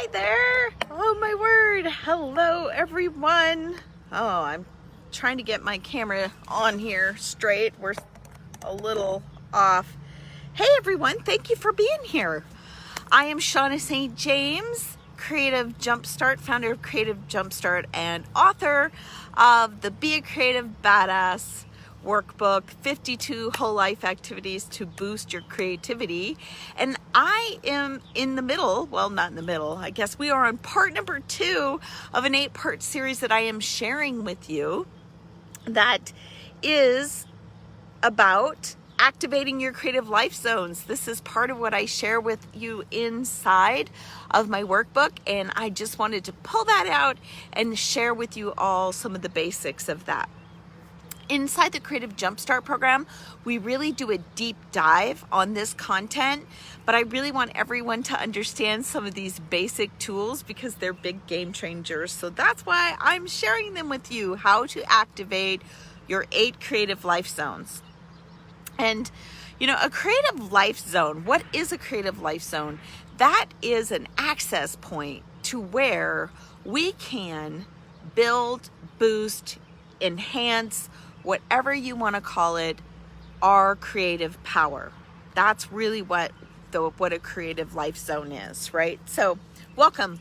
Hi there. Oh my word. Hello everyone. Oh, I'm trying to get my camera on here straight. We're a little off. Hey everyone, thank you for being here. I am Shauna St. James, Creative Jumpstart, founder of Creative Jumpstart and author of the Be a Creative Badass workbook, 52 whole life activities to boost your creativity. And I am in the middle, well, not in the middle, I guess we are on part number 2 of an 8-part series that I am sharing with you that is about activating your creative life zones. This is part of what I share with you inside of my workbook, and I just wanted to pull that out and share with you all some of the basics of that. Inside the Creative Jumpstart program, we really do a deep dive on this content, but I really want everyone to understand some of these basic tools because they're big game changers. So that's why I'm sharing them with you, how to activate your 8 creative life zones. And, you know, a creative life zone, what is a creative life zone? That is an access point to where we can build, boost, enhance, whatever you want to call it, our creative power. That's really what a creative life zone is, right? So welcome.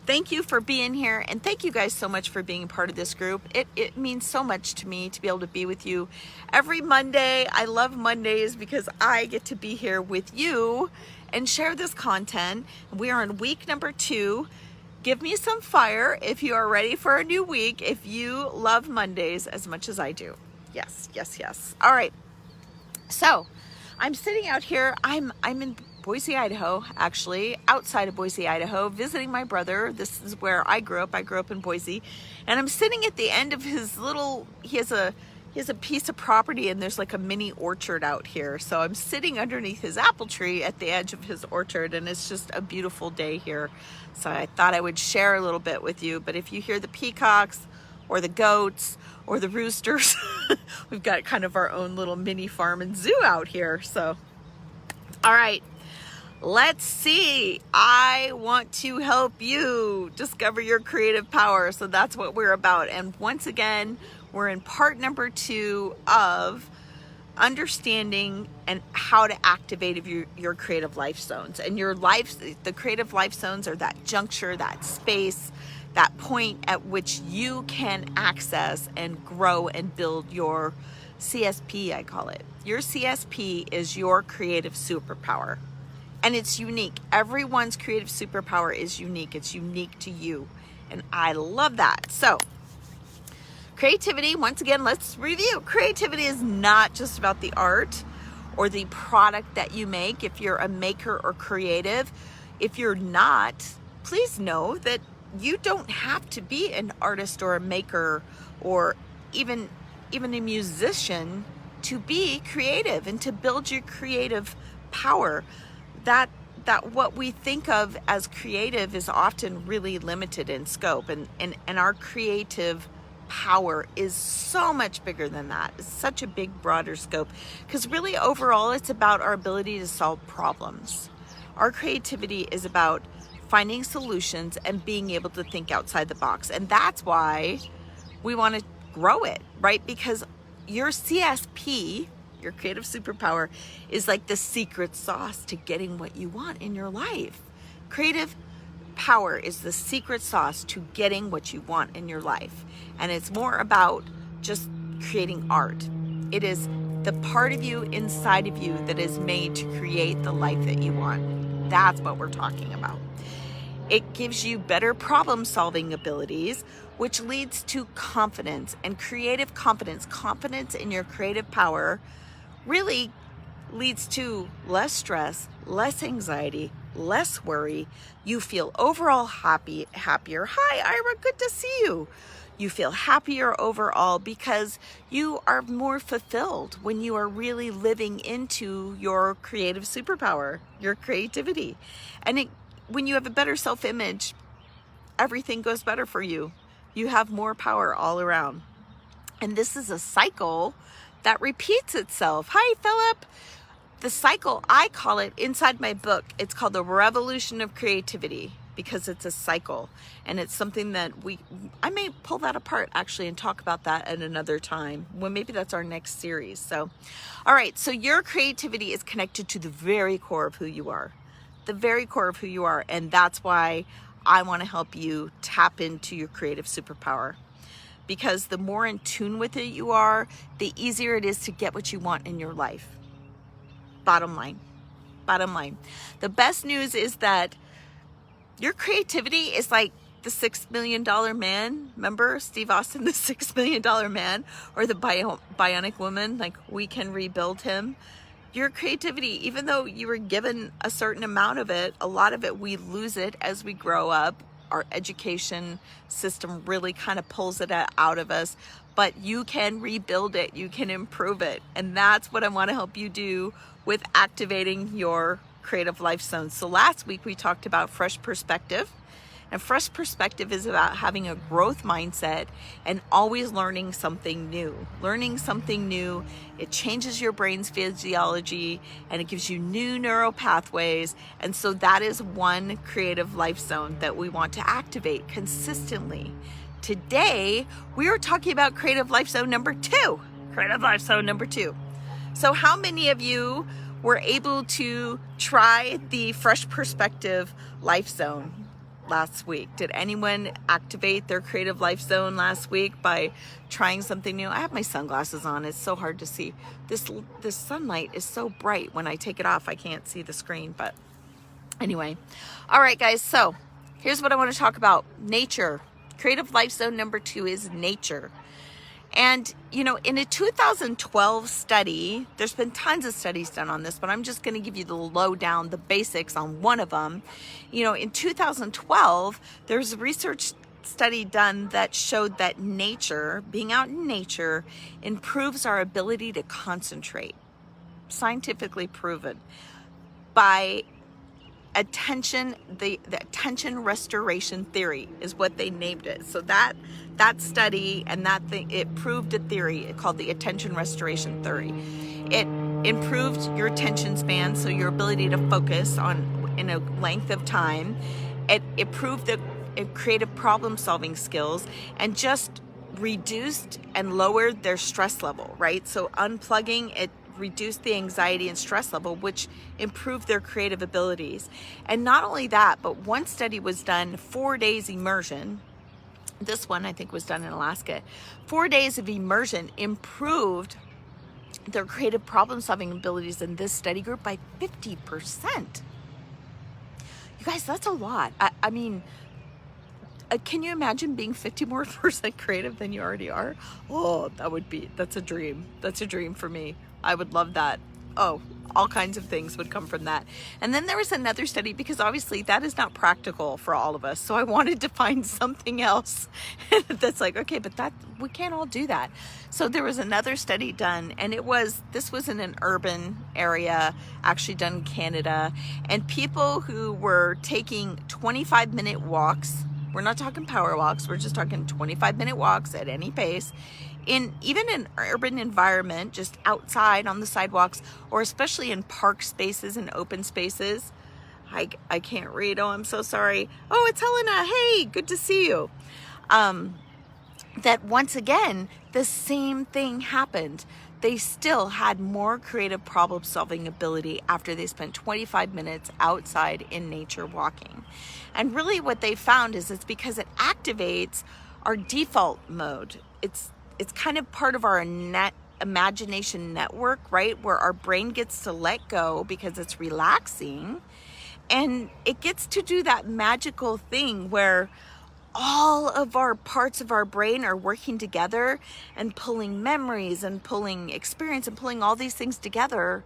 Thank you for being here, and thank you guys so much for being part of this group. It means so much to me to be able to be with you every Monday. I love Mondays because I get to be here with you and share this content. We are on week number 2. Give me some fire if you are ready for a new week, if you love Mondays as much as I do. Yes. All right. So I'm sitting out here. I'm in Boise, Idaho, actually, outside of Boise, Idaho, visiting my brother. This is where I grew up. I grew up in Boise. And I'm sitting at the end of his little, he has a piece of property, and there's like a mini orchard out here. So I'm sitting underneath his apple tree at the edge of his orchard, and it's just a beautiful day here. So I thought I would share a little bit with you. But if you hear the peacocks or the goats or the roosters, we've got kind of our own little mini farm and zoo out here. So, all right, let's see. I want to help you discover your creative power. So that's what we're about. And once again, we're in part number 2 of understanding and how to activate your creative life zones. And the creative life zones are that juncture, that space, that point at which you can access and grow and build your CSP, I call it. Your CSP is your creative superpower. And it's unique. Everyone's creative superpower is unique. It's unique to you. And I love that. So, creativity, once again, let's review. Creativity is not just about the art or the product that you make. If you're a maker or creative, if you're not, please know that you don't have to be an artist or a maker or even a musician to be creative and to build your creative power. That what we think of as creative is often really limited in scope, and our creative power is so much bigger than that. It's such a big, broader scope, because really overall it's about our ability to solve problems. Our creativity is about finding solutions and being able to think outside the box, and that's why we want to grow it, right? Because your CSP, your creative superpower, is like the secret sauce to getting what you want in your life. Creative power is the secret sauce to getting what you want in your life. And it's more about just creating art. It is the part of you inside of you that is made to create the life that you want. That's what we're talking about. It gives you better problem-solving abilities, which leads to confidence and creative confidence. Confidence in your creative power really leads to less stress, less anxiety, less worry. You feel overall happier. Hi, Ira, good to see you. You feel happier overall because you are more fulfilled when you are really living into your creative superpower, your creativity. And when you have a better self-image, everything goes better for you. You have more power all around. And this is a cycle that repeats itself. Hi, Philip. The cycle, I call it inside my book, it's called the revolution of creativity. because it's a cycle, and it's something that I may pull that apart actually and talk about that at another time. Well, maybe that's our next series. So, all right, so your creativity is connected to the very core of who you are, the very core of who you are, and that's why I want to help you tap into your creative superpower. Because the more in tune with it you are, the easier it is to get what you want in your life. Bottom line. The best news is that your creativity is like the $6 million man. Remember Steve Austin, the $6 million man, or the bionic woman? Like, we can rebuild him. Your creativity, even though you were given a certain amount of it, a lot of it, we lose it as we grow up. Our education system really kind of pulls it out of us, but you can rebuild it. You can improve it. And that's what I want to help you do with activating your creative life zone. So last week we talked about fresh perspective, and fresh perspective is about having a growth mindset and always learning something new. It changes your brain's physiology and it gives you new neural pathways. And so that is one creative life zone that we want to activate consistently. Today, we are talking about creative life zone number 2. So how many of you were able to try the fresh perspective life zone last week? Did anyone activate their creative life zone last week by trying something new? I have my sunglasses on. It's so hard to see. This sunlight is so bright. When I take it off, I can't see the screen. But anyway, all right, guys. So here's what I want to talk about. Nature. Creative life zone number 2 is nature. And, in a 2012 study, there's been tons of studies done on this, but I'm just going to give you the lowdown, the basics on one of them. In 2012, there's a research study done that showed that nature, being out in nature, improves our ability to concentrate. Scientifically proven by attention, the attention restoration theory is what they named it. So that study and that thing, it proved a theory called the attention restoration theory. It improved your attention span, so your ability to focus in a length of time. It improved the creative problem solving skills, and just reduced and lowered their stress level, right? So unplugging it reduced the anxiety and stress level, which improved their creative abilities. And not only that, but one study was done 4 days immersion. This one I think was done in Alaska. 4 days of immersion improved their creative problem solving abilities in this study group by 50%. You guys, that's a lot. I mean, can you imagine being 50% more creative than you already are? Oh, that's a dream. That's a dream for me. I would love that. Oh, all kinds of things would come from that. And then there was another study, because obviously that is not practical for all of us. So I wanted to find something else that's like, okay, but we can't all do that. So there was another study done, and this was in an urban area, actually done in Canada, and people who were taking 25-minute walks. We're not talking power walks. We're just talking 25-minute walks at any pace. Even in urban environment, just outside on the sidewalks, or especially in park spaces and open spaces. I can't read. Oh, I'm so sorry. Oh, it's Helena. Hey, good to see you. That once again, the same thing happened. They still had more creative problem solving ability after they spent 25 minutes outside in nature walking. And really what they found is it's because it activates our default mode. It's kind of part of our imagination network, right? Where our brain gets to let go because it's relaxing, and it gets to do that magical thing where all of our parts of our brain are working together and pulling memories and pulling experience and pulling all these things together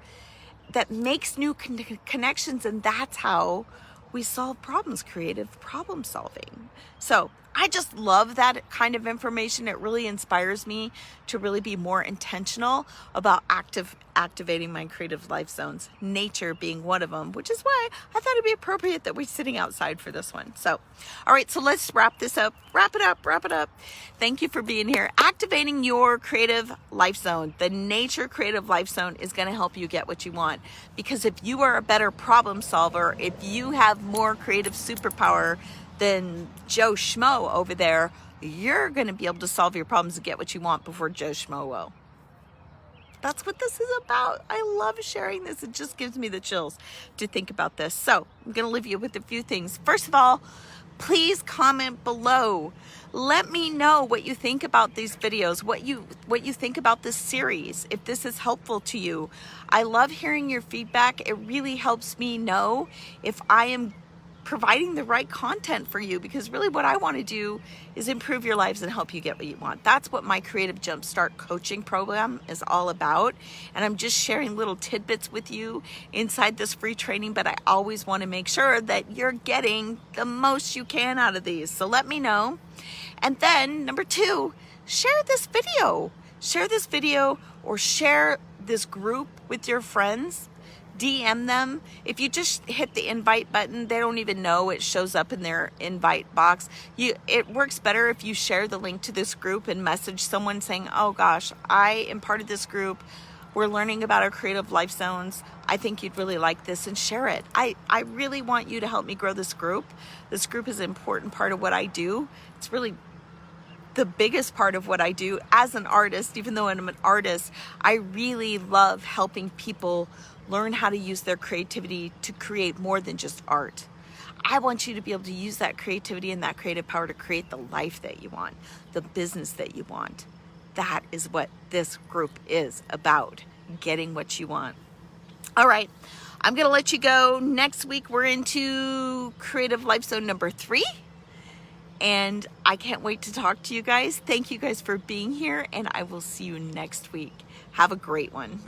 that makes new connections. And that's how we solve problems, creative problem solving. So I just love that kind of information. It really inspires me to really be more intentional about activating my creative life zones, nature being one of them, which is why I thought it'd be appropriate that we're sitting outside for this one. So, all right, so let's wrap this up. Wrap it up. Thank you for being here. Activating your creative life zone. The nature creative life zone is going to help you get what you want, because if you are a better problem solver, if you have more creative superpower than Joe Schmo over there, you're going to be able to solve your problems and get what you want before Joe Schmo will. That's what this is about. I love sharing this. It just gives me the chills to think about this. So I'm going to leave you with a few things. First of all, please comment below. Let me know what you think about these videos, what you think about this series, if this is helpful to you. I love hearing your feedback. It really helps me know if I am providing the right content for you, because really what I want to do is improve your lives and help you get what you want. That's what my Creative Jumpstart coaching program is all about. And I'm just sharing little tidbits with you inside this free training, but I always want to make sure that you're getting the most you can out of these. So let me know. And then number 2, share this video. Share this video or share this group with your friends. DM them. If you just hit the invite button, they don't even know it shows up in their invite box. It works better if you share the link to this group and message someone saying, oh gosh, I am part of this group. We're learning about our creative life zones. I think you'd really like this, and share it. I really want you to help me grow this group. This group is an important part of what I do. It's really the biggest part of what I do as an artist. Even though I'm an artist, I really love helping people learn how to use their creativity to create more than just art. I want you to be able to use that creativity and that creative power to create the life that you want, the business that you want. That is what this group is about, getting what you want. All right, I'm gonna let you go. Next week, we're into Creative Life Zone number 3. And I can't wait to talk to you guys. Thank you guys for being here, and I will see you next week. Have a great one.